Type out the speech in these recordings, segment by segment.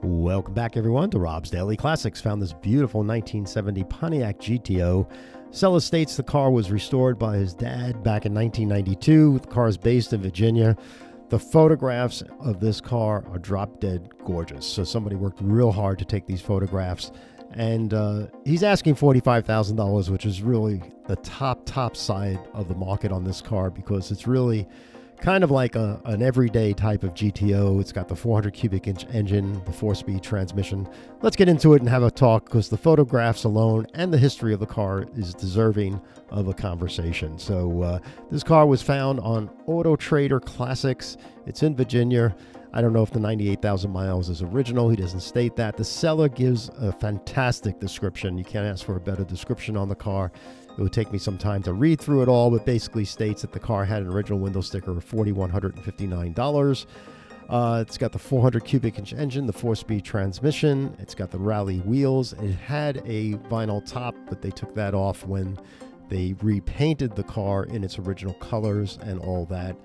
Welcome back, everyone, to Rob's Daily Classics. Found this beautiful 1970 Pontiac GTO. Seller states the car was restored by his dad back in 1992. The car is based in Virginia. The photographs of this car are drop dead gorgeous. So somebody worked real hard to take these photographs. And he's asking $45,000, which is really the top side of the market on this car, because it's really kind of like an everyday type of GTO. It's got the 400 cubic inch engine, the 4-speed transmission. Let's get into it and have a talk, because the photographs alone and the history of the car is deserving of a conversation. So this car was found on Auto Trader Classics. It's in Virginia. I don't know if the 98,000 miles is original. He doesn't state that. The seller gives a fantastic description. You can't ask for a better description on the car. It would take me some time to read through it all, but basically states that the car had an original window sticker of $4,159. It's got the 400 cubic inch engine, the 4-speed transmission. It's got the rally wheels. It had a vinyl top, but they took that off when they repainted the car in its original colors and all that.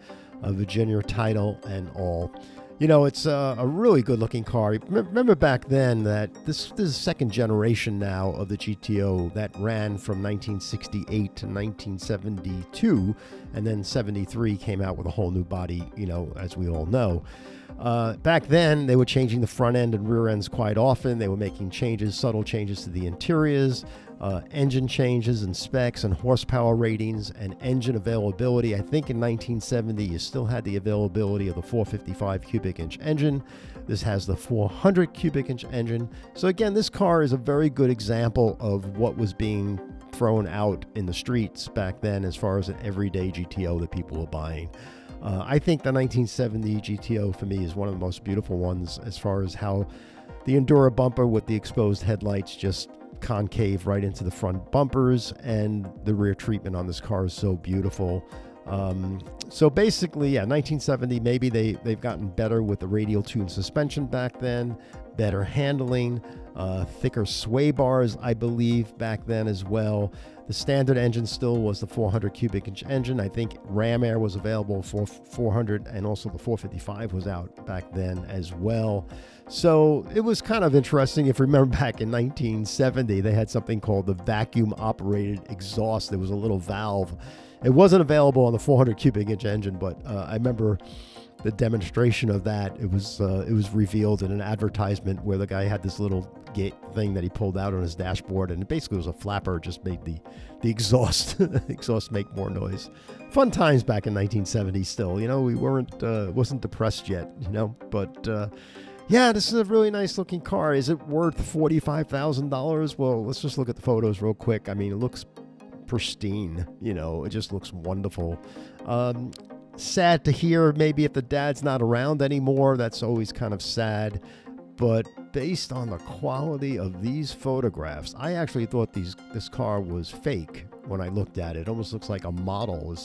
A Virginia title and all. You know, it's a really good-looking car. Remember back then that this is second generation now of the GTO that ran from 1968 to 1972, and then 73 came out with a whole new body, you know, as we all know. Back then, they were changing the front end and rear ends quite often. They were making changes, subtle changes to the interiors, engine changes and specs and horsepower ratings and engine availability. I think in 1970, you still had the availability of the 455 cubic inch engine. This has the 400 cubic inch engine. So again, this car is a very good example of what was being thrown out in the streets back then as far as an everyday GTO that people were buying. I think the 1970 GTO for me is one of the most beautiful ones, as far as how the Endura bumper with the exposed headlights just concave right into the front bumpers, and the rear treatment on this car is so beautiful. So basically, yeah, 1970, maybe they've gotten better with the radial tune suspension back then, better handling, thicker sway bars, I believe, back then as well. The standard engine still was the 400 cubic inch engine. I think Ram Air was available for 400, and also the 455 was out back then as well. So it was kind of interesting. If you remember back in 1970, they had something called the vacuum operated exhaust. There was a little valve. It wasn't available on the 400 cubic inch engine, but I remember the demonstration of that. It was revealed in an advertisement where the guy had this little gate thing that he pulled out on his dashboard, and it basically was a flapper, just made the exhaust exhaust make more noise. Fun times back in 1970 still. You know, we wasn't depressed yet, you know, but yeah, this is a really nice looking car. Is it worth $45,000? Well, let's just look at the photos real quick. I mean, it looks pristine, you know, it just looks wonderful. Sad to hear maybe if the dad's not around anymore. That's always kind of sad. But based on the quality of these photographs, I actually thought this car was fake when I looked at it. It almost looks like a model is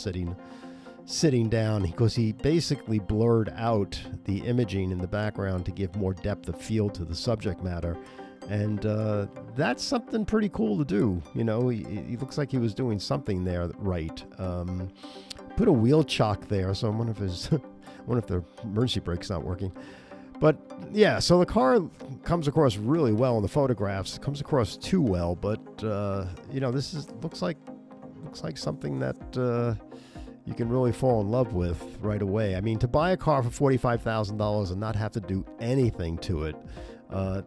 sitting down, because he basically blurred out the imaging in the background to give more depth of field to the subject matter. And that's something pretty cool to do. You know, he looks like he was doing something there right. Put a wheel chock there, so I wonder if the emergency brake's not working. But yeah, so the car comes across really well in the photographs. It comes across too well, but you know, this looks like something that you can really fall in love with right away. I mean, to buy a car for $45,000 and not have to do anything to it,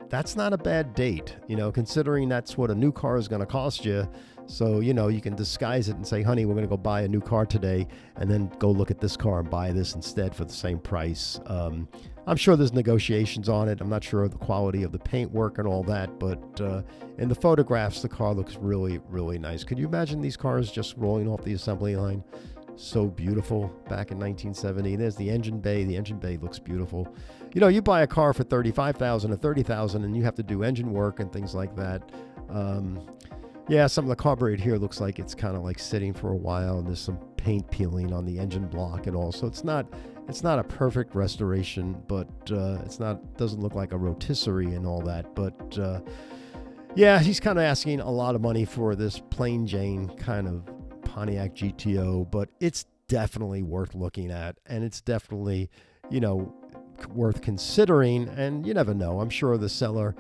that's not a bad date, you know, considering that's what a new car is going to cost you. So, you know, you can disguise it and say, honey, we're going to go buy a new car today, and then go look at this car and buy this instead for the same price. I'm sure there's negotiations on it. I'm not sure of the quality of the paintwork and all that, but in the photographs, the car looks really, really nice. Could you imagine these cars just rolling off the assembly line? So beautiful back in 1970. There's the engine bay. The engine bay looks beautiful. You know, you buy a car for $35,000 or $30,000, and you have to do engine work and things like that. Yeah, some of the carburetor here looks like it's kind of like sitting for a while, and there's some paint peeling on the engine block and all. So it's not a perfect restoration, but doesn't look like a rotisserie and all that. But yeah, he's kind of asking a lot of money for this plain Jane kind of Pontiac GTO, but it's definitely worth looking at, and it's definitely, you know, worth considering. And you never know. I'm sure the seller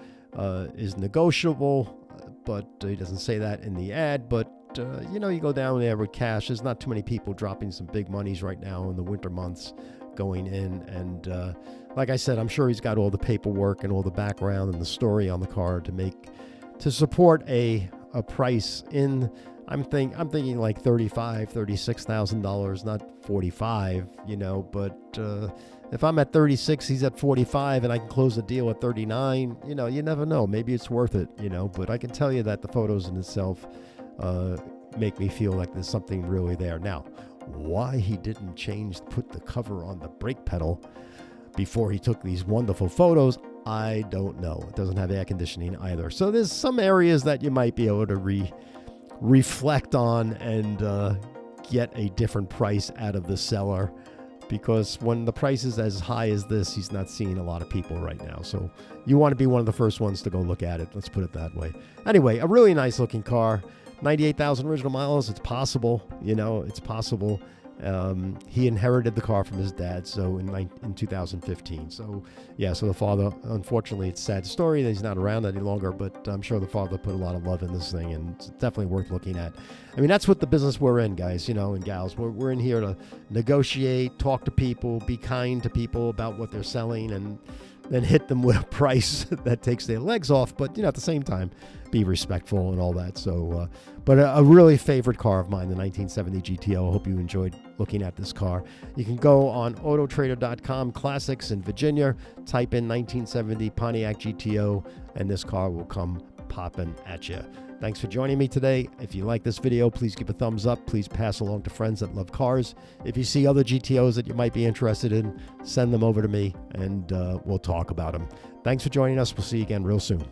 is negotiable, but he doesn't say that in the ad. But you go down there with cash. There's not too many people dropping some big monies right now in the winter months going in. And like I said, I'm sure he's got all the paperwork and all the background and the story on the car to support a price in. I'm thinking like $36,000, not 45. But if I'm at 36, he's at 45, and I can close the deal at 39. You never know. Maybe it's worth it. But I can tell you that the photos in itself make me feel like there's something really there. Now, why he didn't put the cover on the brake pedal before he took these wonderful photos, I don't know. It doesn't have air conditioning either. So there's some areas that you might be able to reflect on and get a different price out of the seller, because when the price is as high as this, he's not seeing a lot of people right now. So you want to be one of the first ones to go look at it. Let's put it that way. Anyway, a really nice looking car. 98,000 original miles. It's possible. It's possible. He inherited the car from his dad, so in 2015. So the father, unfortunately, it's a sad story that he's not around any longer, but I'm sure the father put a lot of love in this thing, and it's definitely worth looking at. I mean, that's what the business we're in, guys, and gals. We're in here to negotiate, talk to people, be kind to people about what they're selling, and then hit them with a price that takes their legs off, but at the same time, be respectful and all that. So, but a really favorite car of mine, the 1970 GTO. I hope you enjoyed looking at this car. You can go on autotrader.com, classics in Virginia, type in 1970 Pontiac GTO, and this car will come popping at you. Thanks for joining me today. If you like this video, please give a thumbs up. Please pass along to friends that love cars. If you see other GTOs that you might be interested in, send them over to me, and we'll talk about them. Thanks for joining us. We'll see you again real soon.